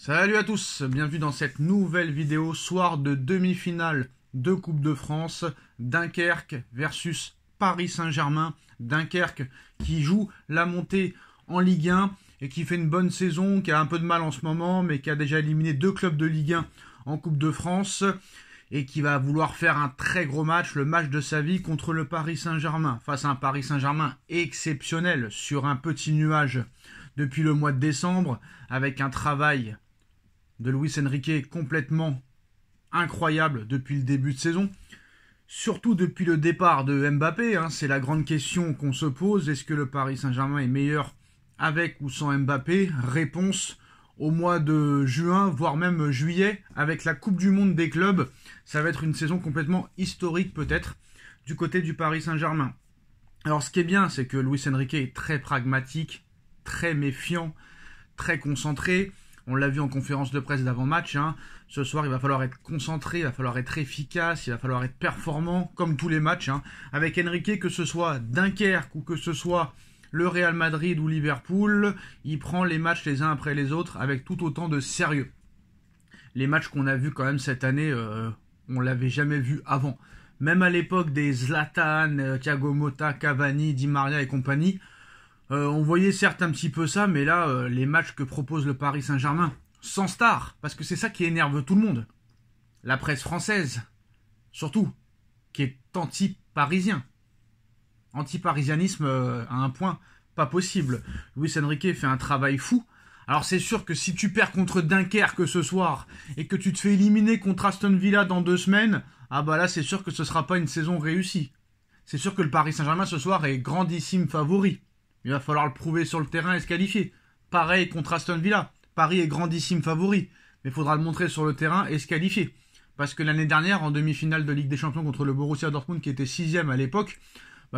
Salut à tous, bienvenue dans cette nouvelle vidéo, soir de demi-finale de Coupe de France, Dunkerque versus Paris Saint-Germain. Dunkerque qui joue la montée en Ligue 1 et qui fait une bonne saison, qui a un peu de mal en ce moment, mais qui a déjà éliminé 2 clubs de Ligue 1 en Coupe de France et qui va vouloir faire un très gros match, le match de sa vie contre le Paris Saint-Germain, face à un Paris Saint-Germain exceptionnel sur un petit nuage depuis le mois de décembre, avec un travail de Luis Enrique complètement incroyable depuis le début de saison. Surtout depuis le départ de Mbappé, c'est la grande question qu'on se pose. Est-ce que le Paris Saint-Germain est meilleur avec ou sans Mbappé? Réponse au mois de juin, voire même juillet, avec la Coupe du Monde des clubs. Ça va être une saison complètement historique peut-être du côté du Paris Saint-Germain. Alors ce qui est bien, c'est que Luis Enrique est très pragmatique, très méfiant, très concentré. On l'a vu en conférence de presse d'avant-match. Ce soir, il va falloir être concentré, il va falloir être efficace, il va falloir être performant, comme tous les matchs. Avec Enrique, que ce soit Dunkerque ou que ce soit le Real Madrid ou Liverpool, il prend les matchs les uns après les autres avec tout autant de sérieux. Les matchs qu'on a vus quand même cette année, on l'avait jamais vu avant. Même à l'époque des Zlatan, Thiago Motta, Cavani, Di Maria et compagnie, on voyait certes un petit peu ça, mais là, les matchs que propose le Paris Saint-Germain, sans star, parce que c'est ça qui énerve tout le monde. La presse française, surtout, qui est anti-parisien. Anti-parisianisme à un point pas possible. Luis Enrique fait un travail fou. Alors c'est sûr que si tu perds contre Dunkerque ce soir, et que tu te fais éliminer contre Aston Villa dans 2 semaines, ah bah là c'est sûr que ce sera pas une saison réussie. C'est sûr que le Paris Saint-Germain ce soir est grandissime favori. Il va falloir le prouver sur le terrain et se qualifier. Pareil contre Aston Villa. Paris est grandissime favori. Mais il faudra le montrer sur le terrain et se qualifier. Parce que l'année dernière, en demi-finale de Ligue des Champions contre le Borussia Dortmund, qui était 6e à l'époque,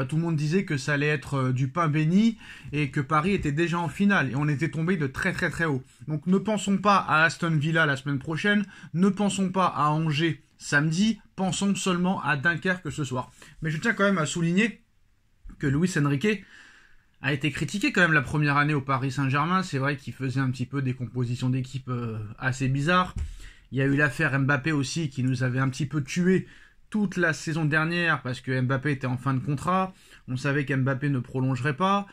tout le monde disait que ça allait être du pain béni et que Paris était déjà en finale. Et on était tombé de très très très haut. Donc ne pensons pas à Aston Villa la semaine prochaine. Ne pensons pas à Angers samedi. Pensons seulement à Dunkerque ce soir. Mais je tiens quand même à souligner que Luis Enrique a été critiqué quand même la première année au Paris Saint-Germain. C'est vrai qu'il faisait un petit peu des compositions d'équipe assez bizarres. Il y a eu l'affaire Mbappé aussi qui nous avait un petit peu tué toute la saison dernière parce que Mbappé était en fin de contrat. On savait qu'Mbappé ne prolongerait pas.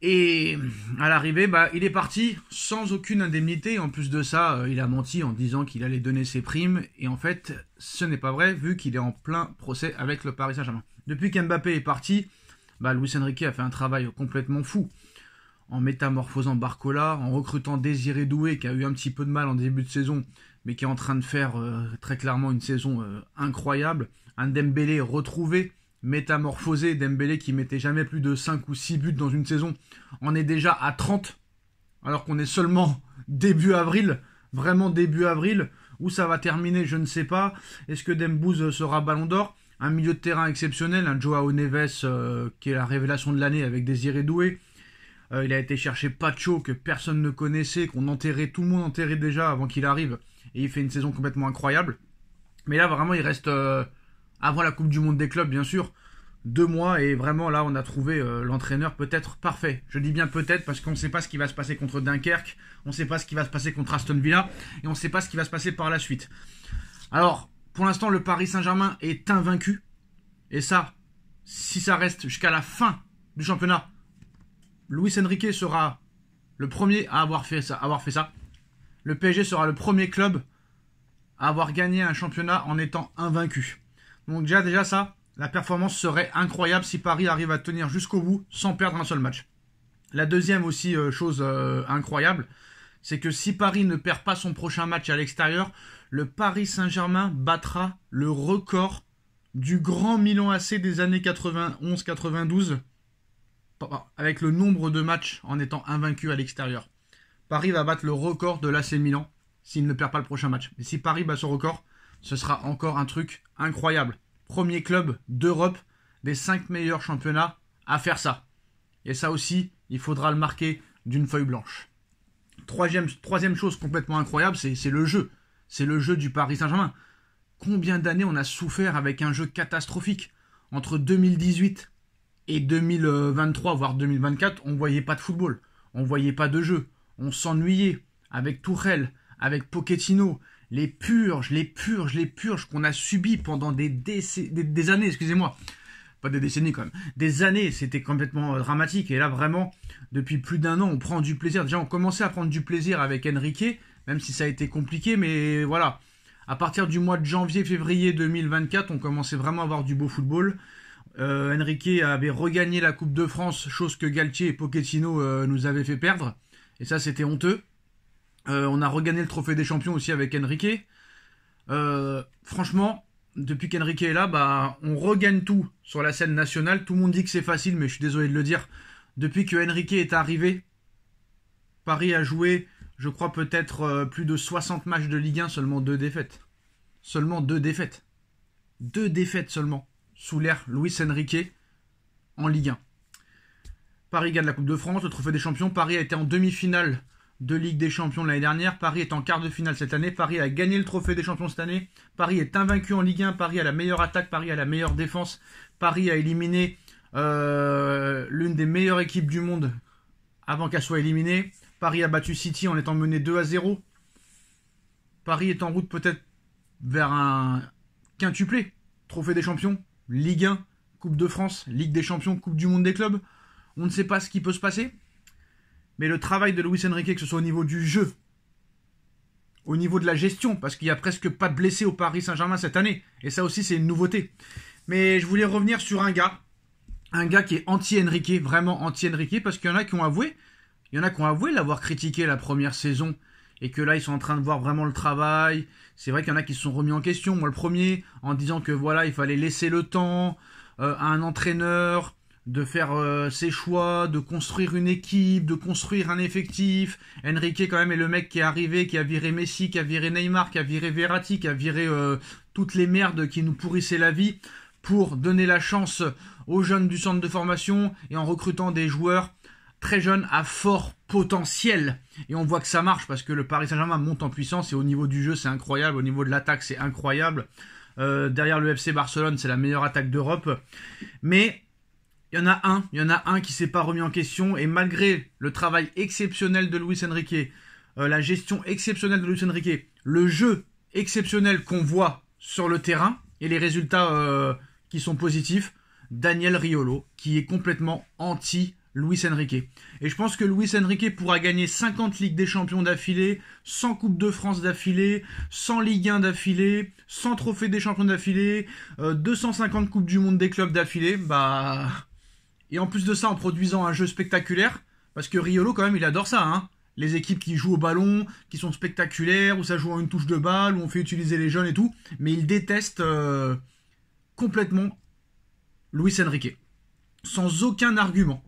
Et à l'arrivée, il est parti sans aucune indemnité. En plus de ça, il a menti en disant qu'il allait donner ses primes. Et en fait, ce n'est pas vrai vu qu'il est en plein procès avec le Paris Saint-Germain. Depuis qu'Mbappé est parti, Luis Enrique a fait un travail complètement fou en métamorphosant Barcola, en recrutant Désiré Doué qui a eu un petit peu de mal en début de saison mais qui est en train de faire très clairement une saison incroyable. Un Dembélé retrouvé, métamorphosé, Dembélé qui mettait jamais plus de 5 ou 6 buts dans une saison, en est déjà à 30 alors qu'on est seulement début avril, vraiment début avril. Où ça va terminer, je ne sais pas. Est-ce que Dembouz sera Ballon d'Or? Un milieu de terrain exceptionnel, un Joao Neves qui est la révélation de l'année avec Désiré Doué. Il a été chercher Pacho que personne ne connaissait, qu'on enterrait, tout le monde enterrait déjà avant qu'il arrive. Et il fait une saison complètement incroyable. Mais là vraiment il reste, avant la Coupe du Monde des clubs bien sûr, 2 mois et vraiment là on a trouvé l'entraîneur peut-être parfait. Je dis bien peut-être parce qu'on ne sait pas ce qui va se passer contre Dunkerque, on ne sait pas ce qui va se passer contre Aston Villa et on ne sait pas ce qui va se passer par la suite. Alors, pour l'instant, le Paris Saint-Germain est invaincu. Et ça, si ça reste jusqu'à la fin du championnat, Luis Enrique sera le premier à avoir fait ça. Le PSG sera le premier club à avoir gagné un championnat en étant invaincu. Donc déjà ça, la performance serait incroyable si Paris arrive à tenir jusqu'au bout sans perdre un seul match. La deuxième aussi chose incroyable, c'est que si Paris ne perd pas son prochain match à l'extérieur, le Paris Saint-Germain battra le record du grand Milan AC des années 91-92 avec le nombre de matchs en étant invaincu à l'extérieur. Paris va battre le record de l'AC Milan s'il ne perd pas le prochain match. Et si Paris bat ce record, ce sera encore un truc incroyable. Premier club d'Europe des 5 meilleurs championnats à faire ça. Et ça aussi, il faudra le marquer d'une feuille blanche. Troisième chose complètement incroyable, c'est le jeu. C'est le jeu du Paris Saint-Germain. Combien d'années on a souffert avec un jeu catastrophique? Entre 2018 et 2023, voire 2024, on ne voyait pas de football. On ne voyait pas de jeu. On s'ennuyait. avec Tuchel, avec Pochettino, les purges qu'on a subies pendant des années, excusez-moi. Pas des décennies quand même. Des années, c'était complètement dramatique. Et là, vraiment, depuis plus d'1 an, on prend du plaisir. Déjà, on commençait à prendre du plaisir avec Enrique, même si ça a été compliqué. Mais voilà, à partir du mois de janvier-février 2024, on commençait vraiment à avoir du beau football. Enrique avait regagné la Coupe de France, chose que Galtier et Pochettino nous avaient fait perdre. Et ça, c'était honteux. On a regagné le trophée des champions aussi avec Enrique. Franchement, depuis qu'Enrique est là, bah, on regagne tout sur la scène nationale. Tout le monde dit que c'est facile, mais je suis désolé de le dire. Depuis que Enrique est arrivé, Paris a joué, je crois, peut-être plus de 60 matchs de Ligue 1, seulement 2 défaites. Seulement 2 défaites. 2 défaites seulement, sous l'ère Luis Enrique, en Ligue 1. Paris gagne la Coupe de France, le trophée des champions. Paris a été en demi-finale de Ligue des Champions l'année dernière. Paris est en quart de finale cette année. Paris a gagné le trophée des champions cette année. Paris est invaincu en Ligue 1. Paris a la meilleure attaque. Paris a la meilleure défense. Paris a éliminé l'une des meilleures équipes du monde avant qu'elle soit éliminée. Paris a battu City en étant mené 2-0. Paris est en route peut-être vers un quintuplé. Trophée des champions, Ligue 1, Coupe de France, Ligue des champions, Coupe du monde des clubs. On ne sait pas ce qui peut se passer. Mais le travail de Luis Enrique, que ce soit au niveau du jeu, au niveau de la gestion, parce qu'il n'y a presque pas de blessés au Paris Saint-Germain cette année. Et ça aussi, c'est une nouveauté. Mais je voulais revenir sur un gars qui est anti-Enrique, vraiment anti-Enrique, parce qu'il y en a qui ont avoué l'avoir critiqué la première saison, et que là, ils sont en train de voir vraiment le travail. C'est vrai qu'il y en a qui se sont remis en question, moi le premier, en disant que voilà, il fallait laisser le temps à un entraîneur de faire ses choix, de construire une équipe, de construire un effectif. Enrique quand même est le mec qui est arrivé, qui a viré Messi, qui a viré Neymar, qui a viré Verratti, qui a viré toutes les merdes qui nous pourrissaient la vie pour donner la chance aux jeunes du centre de formation et en recrutant des joueurs très jeunes à fort potentiel. Et on voit que ça marche parce que le Paris Saint-Germain monte en puissance et au niveau du jeu c'est incroyable, au niveau de l'attaque c'est incroyable. Derrière le FC Barcelone c'est la meilleure attaque d'Europe. Mais il y en a un qui s'est pas remis en question et malgré le travail exceptionnel de Luis Enrique, la gestion exceptionnelle de Luis Enrique, le jeu exceptionnel qu'on voit sur le terrain et les résultats qui sont positifs, Daniel Riolo qui est complètement anti Luis Enrique. Et je pense que Luis Enrique pourra gagner 50 Ligues des Champions d'affilée, 100 Coupes de France d'affilée, 100 Ligue 1 d'affilée, 100 Trophées des Champions d'affilée, 250 Coupes du Monde des clubs d'affilée, et en plus de ça en produisant un jeu spectaculaire, parce que Riolo quand même il adore ça, hein. Les équipes qui jouent au ballon, qui sont spectaculaires, où ça joue en une touche de balle, où on fait utiliser les jeunes et tout, mais il déteste complètement Luis Enrique. Sans aucun argument.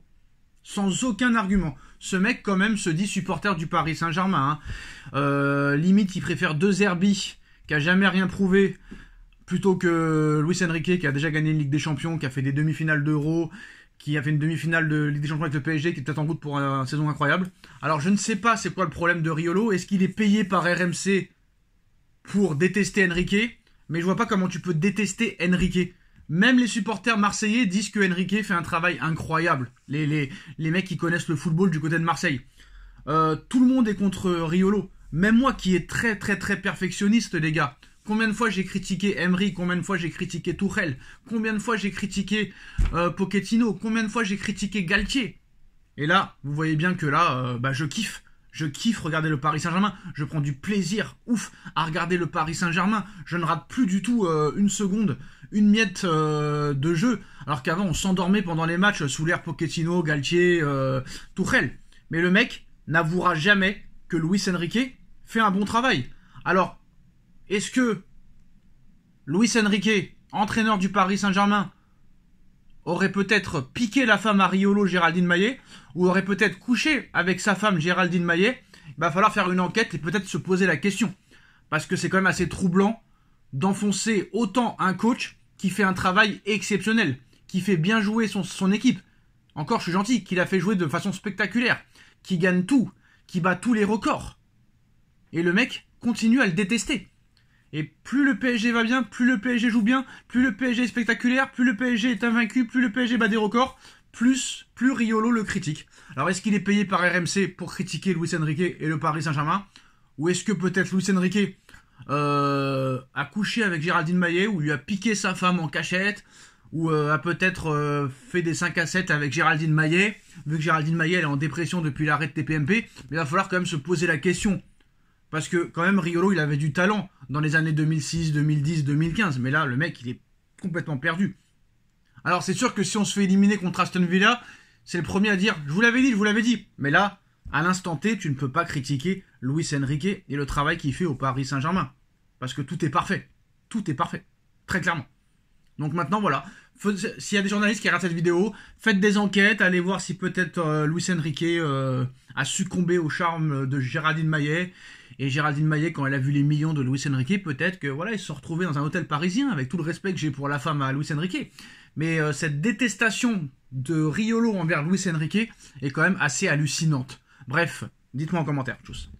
Sans aucun argument. Ce mec, quand même, se dit supporter du Paris Saint-Germain. Hein. Limite, il préfère De Zerbi, qui a jamais rien prouvé, plutôt que Luis Enrique, qui a déjà gagné une Ligue des Champions, qui a fait des demi-finales d'Euro, qui a fait une demi-finale de Ligue des Champions avec le PSG, qui est peut-être en route pour une saison incroyable. Alors, je ne sais pas c'est quoi le problème de Riolo. Est-ce qu'il est payé par RMC pour détester Enrique? Mais je vois pas comment tu peux détester Enrique. Même les supporters marseillais disent que Enrique fait un travail incroyable. Les mecs qui connaissent le football du côté de Marseille. Tout le monde est contre Riolo. Même moi qui est très très très perfectionniste, les gars. Combien de fois j'ai critiqué Emery, combien de fois j'ai critiqué Tuchel, combien de fois j'ai critiqué Pochettino, combien de fois j'ai critiqué Galtier. Et là, vous voyez bien que là, je kiffe. Je kiffe regarder le Paris Saint-Germain. Je prends du plaisir, ouf, à regarder le Paris Saint-Germain. Je ne rate plus du tout une seconde, une miette de jeu. Alors qu'avant, on s'endormait pendant les matchs sous l'ère Pochettino, Galtier, Tuchel. Mais le mec n'avouera jamais que Luis Enrique fait un bon travail. Alors, est-ce que Luis Enrique, entraîneur du Paris Saint-Germain, aurait peut-être piqué la femme à Riolo, Géraldine Maillet, ou aurait peut-être couché avec sa femme Géraldine Maillet? Il va falloir faire une enquête et peut-être se poser la question. Parce que c'est quand même assez troublant d'enfoncer autant un coach qui fait un travail exceptionnel, qui fait bien jouer son équipe. Encore, je suis gentil, qui l'a fait jouer de façon spectaculaire, qui gagne tout, qui bat tous les records. Et le mec continue à le détester. Et plus le PSG va bien, plus le PSG joue bien, plus le PSG est spectaculaire, plus le PSG est invaincu, plus le PSG bat des records, plus Riolo le critique. Alors est-ce qu'il est payé par RMC pour critiquer Luis Enrique et le Paris Saint-Germain? Ou est-ce que peut-être Luis Enrique a couché avec Géraldine Maillet, ou lui a piqué sa femme en cachette, ou a peut-être fait des 5 à 7 avec Géraldine Maillet, vu que Géraldine Maillet elle est en dépression depuis l'arrêt de TPMP, mais il va falloir quand même se poser la question. Parce que quand même Riolo il avait du talent dans les années 2006, 2010, 2015, mais là le mec il est complètement perdu. Alors c'est sûr que si on se fait éliminer contre Aston Villa, c'est le premier à dire « je vous l'avais dit, je vous l'avais dit ». Mais là, à l'instant T, tu ne peux pas critiquer Luis Enrique et le travail qu'il fait au Paris Saint-Germain. Parce que tout est parfait. Tout est parfait. Très clairement. Donc maintenant, voilà. S'il y a des journalistes qui regardent cette vidéo, faites des enquêtes, allez voir si peut-être Luis Enrique a succombé au charme de Géraldine Maillet. Et Géraldine Maillet, quand elle a vu les millions de Luis Enrique, peut-être que voilà, ils se sont retrouvés dans un hôtel parisien, avec tout le respect que j'ai pour la femme à Luis Enrique. Mais cette détestation de Riolo envers Luis Enrique est quand même assez hallucinante. Bref, dites-moi en commentaire. Tchuss.